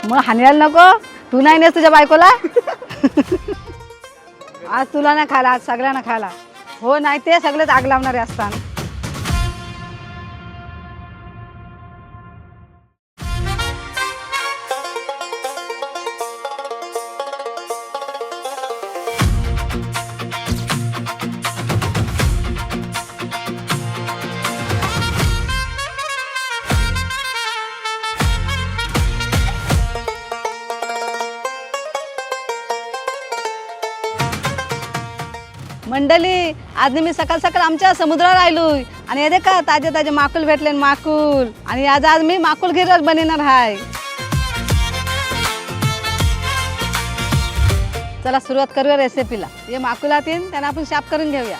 मग हाणायला नको. तू नाही नेस तुझ्या बायकोला. आज तुला नाही खायला, आज सगळ्यांना खायला. हो नाही ते सगळेच आग लावणारे असतात. मंडळी आज मी सकाळ सकाळ आमच्या समुद्रावर आलोय आणि हे देखा ताजे ताजे माकुल भेटले. माकुल आणि आज मी माकुल गिरस बनवणार आहे. चला सुरुवात करूया रेसिपीला. हे माकुलात येईन त्यांना आपण साफ करून घेऊया.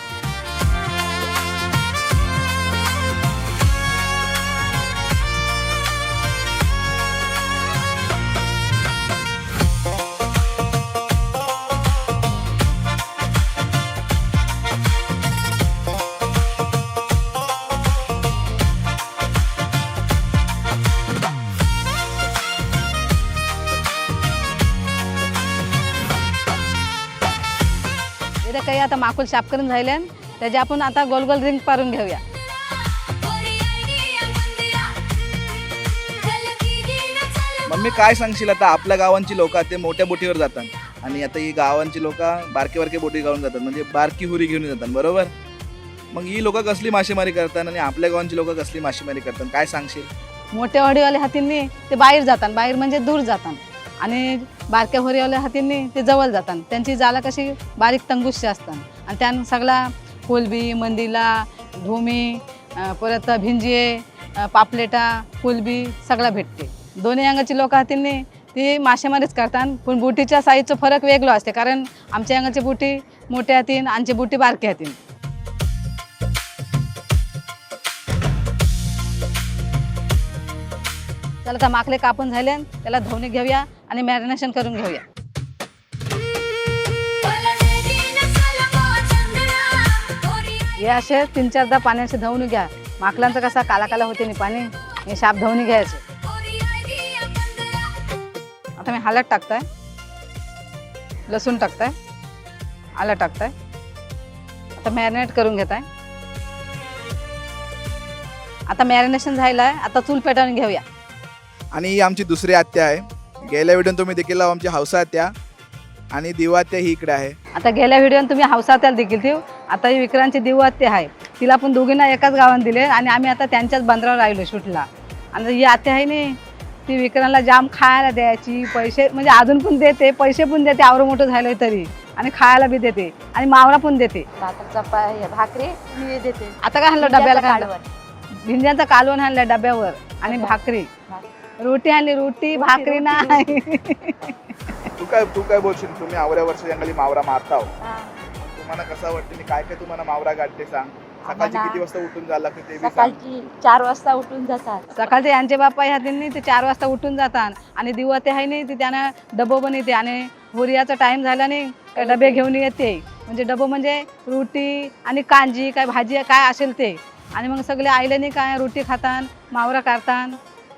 इथे काही आता माकुल साफ करून झाले त्याचे आपण आता गोल गोल रिंग पारून घेऊया. मम्मी काय सांगशील आता आपल्या गावांची लोक ते मोठ्या बोटीवर जातात आणि आता ही गावांची लोक बारके बारके बोटी घेऊन जातात, म्हणजे बारकी हुरी घेऊन जातात, बरोबर? मग ही लोक कसली मासेमारी करतात आणि आपल्या गावांची लोक कसली मासेमारी करतात काय सांगशील? मोठ्या होडीवाले हातींनी ते बाहेर जातात, बाहेर म्हणजे दूर जातात, आणि बारक्या होडीवाल्या हातींनी ते जवळ जातात. त्यांची जाला कशी बारीक तंगुशी असतात आणि त्यानं सगळा कोलबी, मंदिला, ढोमी, परत भिंजिये, पापलेटा, कोलबी सगळा भेटते. दोन्ही अंगाची लोक हातींनी ती मासेमारीच करतात. पण बोटीच्या साईजचा फरक वेगळा असते, कारण आमच्या अंगाची बोटी मोठ्या हातीन, आमची बोटी बारक्या हातीन. चला तर माकले कापून झाले, त्याला धुवून घेऊया आणि मॅरिनेशन करून घेऊया. हे असे 3-4दा पाण्याचे धुवून घ्या. माकलांचं कसा काला काला होते नाही पाणी, हे शाप धुवून घ्यायचं. आता मी हळद टाकताय, लसूण टाकताय, आलं टाकताय. आता मॅरिनेट करून घेताय. आता मॅरिनेशन झालं आहे, आता चूल पेटवून घेऊया. आणि ही आमची दुसरी आत्या आहे. गेल्या व्हिडिओ तुम्ही देखील आमची हौसा आत्या आणि दिवा आत्या ही इकडे आहे. आता गेल्या व्हिडिओत तुम्ही हौसात्याला देखील ठेवू. आता ही विक्रांची दिवा आत्या आहे, तिला पण दोघींना एकाच गावात दिले आणि आम्ही आता त्यांच्याच बंदरावर राहिलो शूटला. आणि ही आत्या आहे नी ती विक्रांतला जाम खायला द्यायची, पैसे म्हणजे अजून पण देते, पैसे पण देते आवडं मोठं झालं तरी, आणि खायला बी देते आणि मावळा पण देते. भाकरी मी देते. आता काय आणलं डब्याला? काय भिंड्यांचा कालवण आणलं डब्यावर आणि भाकरी, रोटी आणली. रोटी भाकरी नाही. तू काय बोलशील? तुम्ही आवऱ्या वर्ष जंगली मावरा मारताव, तुम्हाला कसं वाटतं? काय काय तुम्हाला मावरा गाठते सांग. सकाळची किती वाजता उठून जायला लागते ते बी सांग. सकाळची 4 वाजता उठून जातात. सकाळचे यांचे बाप्पा ह्या त्यांनी ते 4 वाजता उठून जातात आणि दिवा ते आहे नाही ते त्यांना डबो बनवते. आणि होरियाचा टाइम झाला नाही काय डबे घेऊन येते. म्हणजे डबो म्हणजे रोटी आणि कांजी काय भाजी काय असेल ते. आणि मग सगळे आईल्याने काय रोटी खातात, मावरा काढतात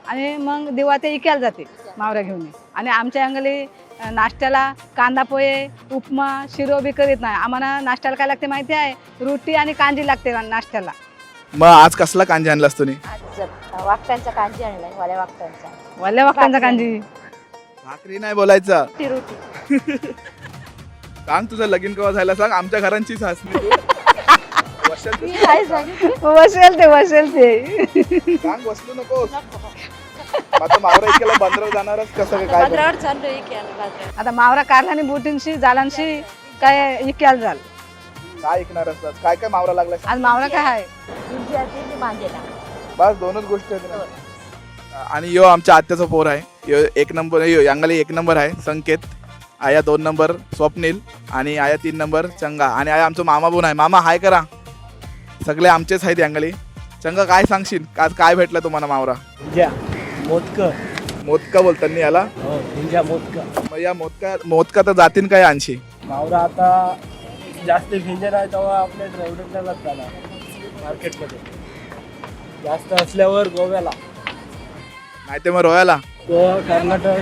आणि मग दिवा ते इकायला जाते मावरा घेऊन. आणि आमच्या अंगली नाश्त्याला कांदा पोहे, उपमा, शिरो बी करीत नाही. आम्हाला नाश्त्याला काय लागते माहिती आहे? रोटी आणि कांजी लागते नाश्त्याला. मग आज कसला कांजी आणलास तुम्ही? आज वाकट्यांचा कांजी आणलाय, वाल्या वाकट्यांचा. वाल्या वाकटांचा कांजी. भाकरी नाही बोलायचं. ती रोटी. सांग तुझं लगीन केव्हा झालं सांग. आमच्या घरांची सासणी तू. मी काय सांगितलं? बसेल ते सांग, बसलो नकोस. आता मावरा इकडे बंदरावर जाणारच कसं काय? बंदरावर चाललोय की बाजारात. आता मावरा काढला आणि बोटींशी जालांशी काय इक्याला जाल. काय ऐकणार असतात? काय काय मावरा लागला? आज मावरा काय आहे? तुमची आजी मी मांजेला. बस दोनच गोष्टी आहेत ना. आणि यो आमच्या आत्याचा पोर आहे. यो 1 नंबर, यो यांगाली 1 नंबर आहे संकेत. आया 2 नंबर स्वप्नील आणि आया 3 नंबर चंगा. आणि आया आमचं मामा बोन आहे. मामा हाय करा. सगळे आमचेच आहेत यांगाली. चंगा काय सांगशील? आज काय भेटलं तुम्हाला मावरा? मोदका बोलतात नि याला. मग या मोदका तर जातीन काय आणशी? मावरा आता जास्त भिंजर आहे तेव्हा आपल्या ड्रायव्हरला लागताना मार्केटमध्ये जास्त असल्यावर गोव्याला नाही ते मग रोयाला. गोवा, कर्नाटक,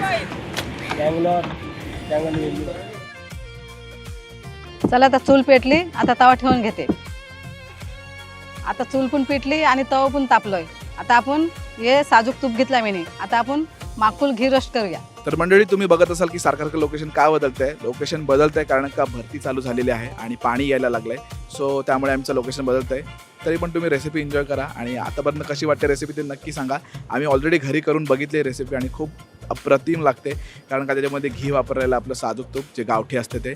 बँगलोर, बेंगळुरू. चला आता चूल पेटली, आता तवा ठेवून घेते. आता चूल पण पेटली आणि तवा पण तापलोय. आता आपण हे साजूक तूप घेतला मी. आता आपण माकुल घी रोस्ट करूया. तर मंडळी, तुम्ही बघत असाल की सारखं लोकेशन का बदलतंय. लोकेशन बदलतंय कारण का भरती चालू झालेली आहे आणि पाणी यायला लागलंय. सो त्यामुळे आमचं लोकेशन बदलतंय. तरी पण तुम्ही रेसिपी एन्जॉय करा आणि आतापर्यंत कशी वाटते रेसिपी ते नक्की सांगा. आम्ही ऑलरेडी घरी करून बघितली रेसिपी आणि खूप अप्रतिम लागते कारण का त्याच्यामध्ये घी वापरलेलं आपलं साजूक तूप जे गावठी असते ते.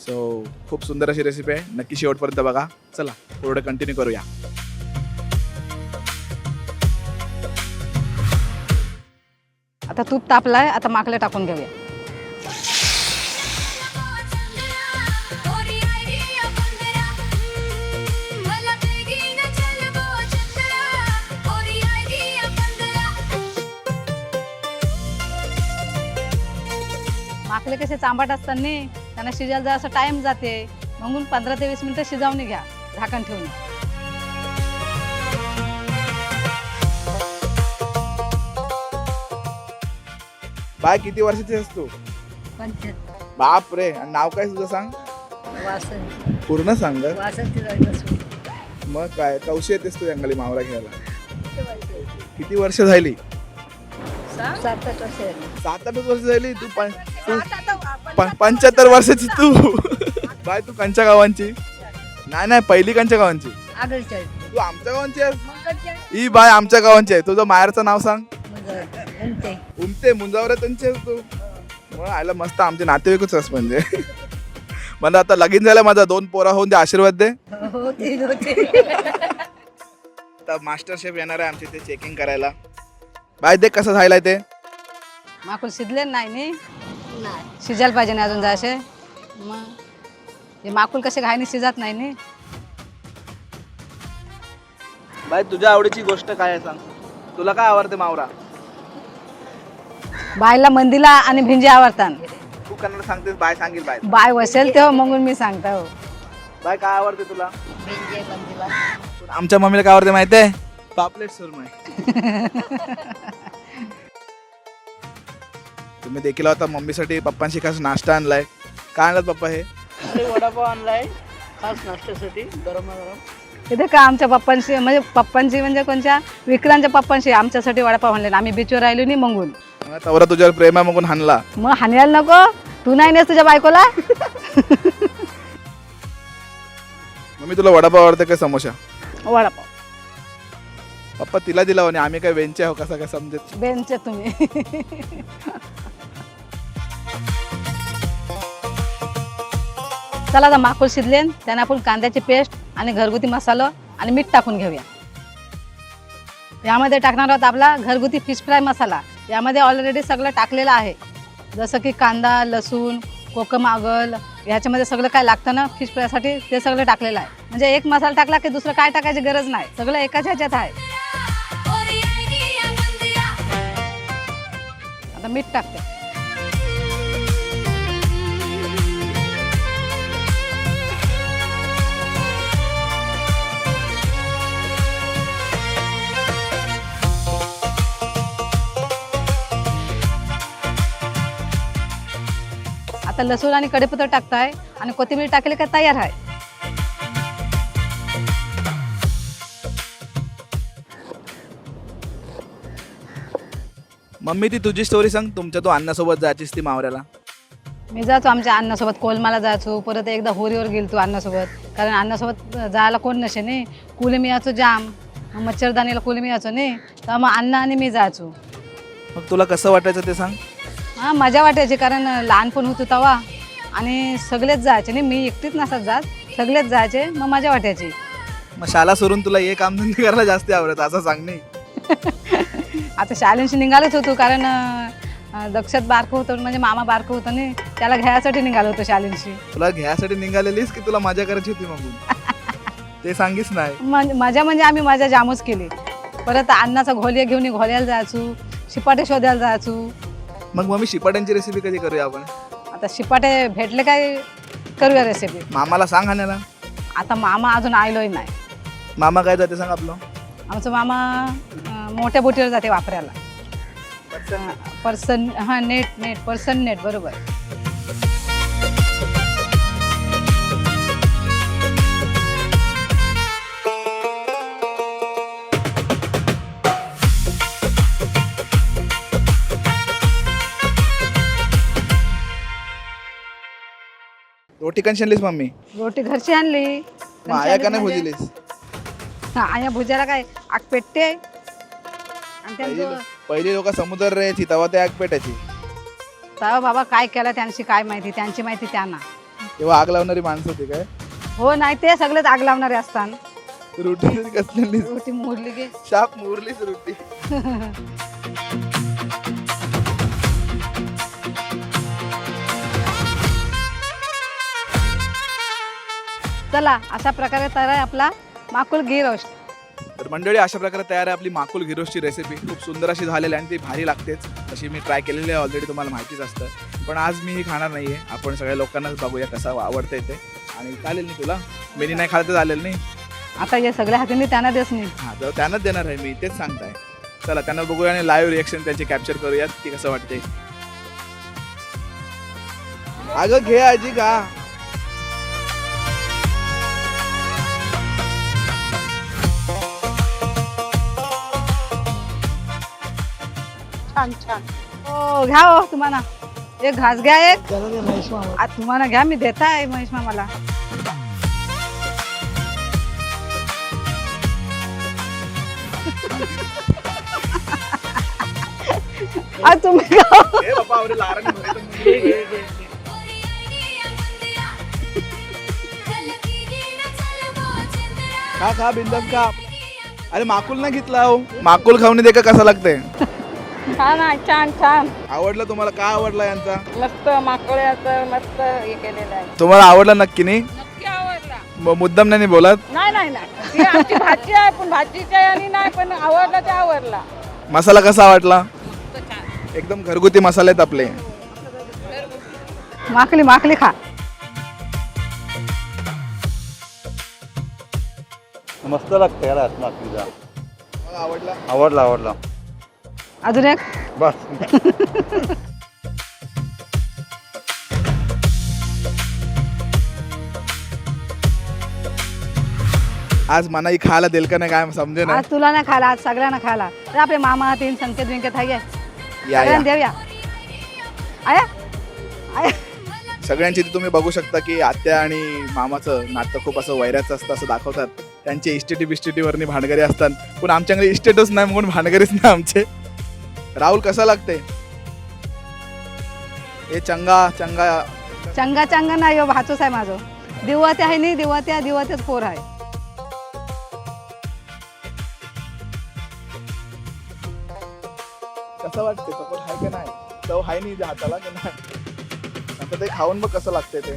सो खूप सुंदर अशी रेसिपी आहे. नक्की शेवटपर्यंत बघा. चला पुढे कंटिन्यू करूया. आता तूप तापलाय, आता माकले टाकून घेऊया. माकले कसे चांबट असताना त्यांना शिजायला जरा टाइम जाते, म्हणून 15 ते 20 मिनिटं शिजावून घ्या झाकण ठेवून. बाय, किती वर्षाची आहेस तू? 75. बाप रे. आणि नाव काय तुझं सांग? वासंती. पूर्ण सांग ग. वासंती रविवासू. मग काय कौशी येतेस तू जंगली मावरा घ्यायला? किती वर्ष झाली? 7-8 वर्ष झाली. 7-8 वर्ष झाली. तू 75 वर्षाची तू. बाय, तू कंच्या गावांची? नाही, पहिली कंच्या गावांची. आगळच्या. तू आमच्या गावांची आहेस? ही बाय आमच्या गावांची आहे. तुझं माहेरचं नाव सांग. उमते. उमते मुंजावर त्यांची आहेस तू. मग आयला मस्त आमचे नातेवाईकच आहेस म्हणजे. मला आता लगीन झालं माझा 2 पोरा होऊन दे, आशीर्वाद दे. हो ते होते. आता मास्टर शेफ येणार आहे आमचे ते चेकिंग करायला. बाय दे कसं झालंय ते. माकुल शिजले नाही नाही. शिजायला पाहिजे ना अजून जायचे. मग हे माकुल कसे घाईने शिजत नाही नी. बाय तुझ्या आवडीची गोष्ट काय आहे सांग. तुला काय आवडते मावरा? बायला मंदीला आणि भिंजी आवडतात. तू कन्नड सांगतेस, बाय सांगेल. बाय बाय वसेल तेव्हा मग मी सांगता. हो बाय काय आवडते तुला? बेंजे बंदीला. आमच्या मम्मीला काय आवडते माहिती आहे? पापलेट सुरमई. तुम्ही देखील आता मम्मीसाठी पप्पांशी खास नाश्ता आणलाय. काय आणलात पप्पा हे? वडापाव आणलाय खास नाश्त्यासाठी गरम गरम. इथे का आमच्या पप्पांशी म्हणजे कोणत्या विक्रांच्या पप्पांशी आमच्यासाठी वडापाव आणले. आम्ही बीचवर राहिलो नाही मंगून. तवरा तुझ्यावर प्रेम आहे मगून हाणला. मग हाणायला नको. तू नाही नेस तुझ्या बायकोला. मम्मी तुला वडापाव आवडते काय समोसा? वडापाव. पप्पा तिला दिला आणि आम्ही काय वेंचे आहो कसं काय समजत. बेनचे तुम्ही. चला आता माकुल शिजले, त्यांना आपण कांद्याची पेस्ट आणि घरगुती मसाला आणि मीठ टाकून घेऊया. यामध्ये टाकणार आहोत आपला घरगुती फिश फ्राय मसाला. यामध्ये ऑलरेडी सगळं टाकलेलं आहे, जसं की कांदा, लसूण, कोकम आगल, ह्याच्यामध्ये सगळं काय लागतं ना फिश फ्रायसाठी ते सगळं टाकलेलं आहे. म्हणजे एक मसाला टाकला की दुसरं काय टाकायची गरज नाही, सगळं एकाच ह्याच्यात आहे. आता मीठ टाकते. आता लसूण आणि कढीपत्ता टाकताय आणि कोथिंबीर टाकली का तयार आहे. मम्मी ती तुझी स्टोरी सांग. तुमच्या तो अण्णासोबत जायचीस ती मावऱ्याला. मी जायचो आमच्या अण्णासोबत कोलमाला जायचो. परत एकदा होरीवर गेलतो अण्णासोबत, कारण अण्णासोबत जायला कोण नसे नाही. कुलमी यायचो जाम, मच्छरदानीला कुलमी यायचो नाही, तर मग अण्णा आणि मी जायचो. मग तुला कसं वाटायचं ते सांग. हां मजा वाटायची, कारण लहानपण होतो तेव्हा आणि सगळेच जायचे नाही, मी एकटीच नसत जात, सगळेच जायचे, मग मजा वाटायची. मग शाळा सोडून तुला हे कामधंदे करायला जास्त आवडत असं सांग नाही. आता शाळेंशी निघालच होतो, कारण दक्षत बारकं होतं, म्हणजे मामा बारकं होतं नाही, त्याला घ्यायसाठी निघालो होतो शाळेंशी. तुला घ्यायसाठी निघालेलीस की तुला मजा करायची होती मग ते सांगीस नाही. मजा म्हणजे आम्ही मजा जामच केली. परत अन्नाचा घोलिया घेऊन घोल्याला जायचो, शिपाटे शोधायला जायचो. मग मम्मी शिपाट्यांची रेसिपी कधी करूया आपण? आता शिपाटे भेटले काय करूया रेसिपी. मामाला सांग आणायला. आता मामा अजून आलोय नाही. मामा काय जाते सांग आपलं. आमचं मामा मोठ्या बोटीवर जाते वापरायला. पर्सन हा नेट पर्सन नेट बरोबर. रोटी कशी आणलीस मम्मी? रोटी घरची आणली. मग आया का नाही भुजिलीस? हा आया भुजाला काय आग पेटते आणि त्यांचं पहिली लोक समुद्र राहायची तेव्हा ते आग पेटायची. तेव्हा बाबा काय केलं त्यांची काय माहिती, त्यांची माहिती त्यांना. तेव्हा आग लावणारी माणसं होती काय? हो नाही ते सगळेच आग लावणारे असतात. रोटी कसली आणलीस? रोटी मोडली गे. शाप मोरलीस रोटी. चला अशा प्रकारे तयार आहे आपला माकुल घी रोस्ट. तर मंडळी अशा प्रकारे तयार आहे आपली माकुल घी रोस्टची रेसिपी. खूप सुंदर अशी झालेली आहे आणि ती भारी लागतेच. तशी मी ट्राय केलेली आहे ऑलरेडी, तुम्हाला माहितीच असतं. पण आज मी ही खाणार नाही आहे. आपण सगळ्या लोकांनाच बघूया कसा आवडतं ते. आणि चालेल नाही तुला? मी नाही खायला तर चालेल नाही? आता या सगळ्या हातीने त्यांना देस नाही. हां तर त्यांनाच देणार आहे मी, तेच सांगताय. चला त्यांना बघूया आणि लाईव्ह रिएक्शन त्यांचे कॅप्चर करूयात की कसं वाटते. अगं घे आजी का. छान छान. हो घ्या हो तुम्हाला एक घास घ्या. एक तुम्हाला घ्या, मी देताय महेश मामाला. तुम्ही घे बाबा, आवरे लाराने भरे. खा बिंदास खा. अरे माकुल नाही घेतला हो. माकुल खाऊन दे का कसा लागते. छान आहे, छान छान. आवडलं तुम्हाला? का आवडला यांचा? मस्त माकोळ्याचं मस्त हे केलेलं आहे. तुम्हाला आवडला नक्की नाही? नक्की आवडला. मुद्दाम नाही बोलत. नाही नाही नाही ती आमची भाजी आहे, पण भाजीची आणि नाही, पण आवडला ते आवडला. मसाला कसा आवडला? एकदम घरगुती मसाले आहेत आपले. माकली माकली खा. मस्त लागतं यार माकलीचा. आवडला? आवडला आवडला. अजून एक बस. आज मनाई खायला देईल का नाही काय समजे ना. आज तुला नाही खायला, आज सगळ्यांना खायला. तर आपले मामा तीन संकेत बिंकेत आहे या सगळ्यांना देऊया. आया आया सगळ्यांची इथे तुम्ही बघू शकता की आत्या आणि मामाचं नातं खूप असं वैराचं असतं असं दाखवतात. त्यांचे इस्टेटी बिस्टेटीवरनी भानगरी असतात, पण आमच्याकडे इस्टेटच नाही म्हणून भानगरीच नाही आमचे. राहुल कसा लागते हे? चंगा चंगा चंगा चंगा नाही हो, भाचूच आहे माझं. दिवाते आहे नाही, दिवात्याच पोर आहे. कसं वाटते? सपोर्ट आहे का नाही? चव आहे नाही हाताला का नाही? आता ते खाऊन बघ कसं लागते ते.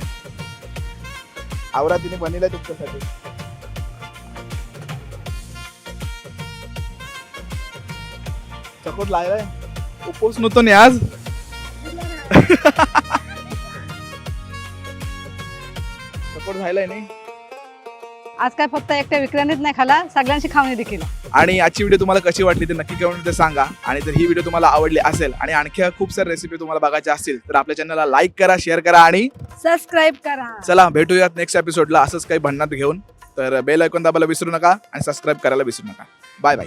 आवरा तिने बनवलंय तुमच्यासाठी. चकोट लायलाय. उपवास नव्हतो नाही आज. चकोट झालाय नाही. आज काय फक्त एकट्या विक्र्यानेच नाही खाला, सगळ्यांशी खावणे देखील. आणि आजची व्हिडिओ तुम्हाला कशी वाटली ते नक्की कमेंटमध्ये सांगा. आणि जर ही व्हिडिओ तुम्हाला आवडली असेल आणि आणखी खूप सारे रेसिपी तुम्हाला बघायच्या असतील तर आपल्या चॅनलला लाईक करा, शेअर करा आणि सबस्क्राईब करा. चला भेटूयात नेक्स्ट एपिसोडला असंच काही भन्नाट घेऊन. तर बेल आयकॉन दाबायला विसरू नका आणि सबस्क्राईब करायला विसरू नका. Bye bye.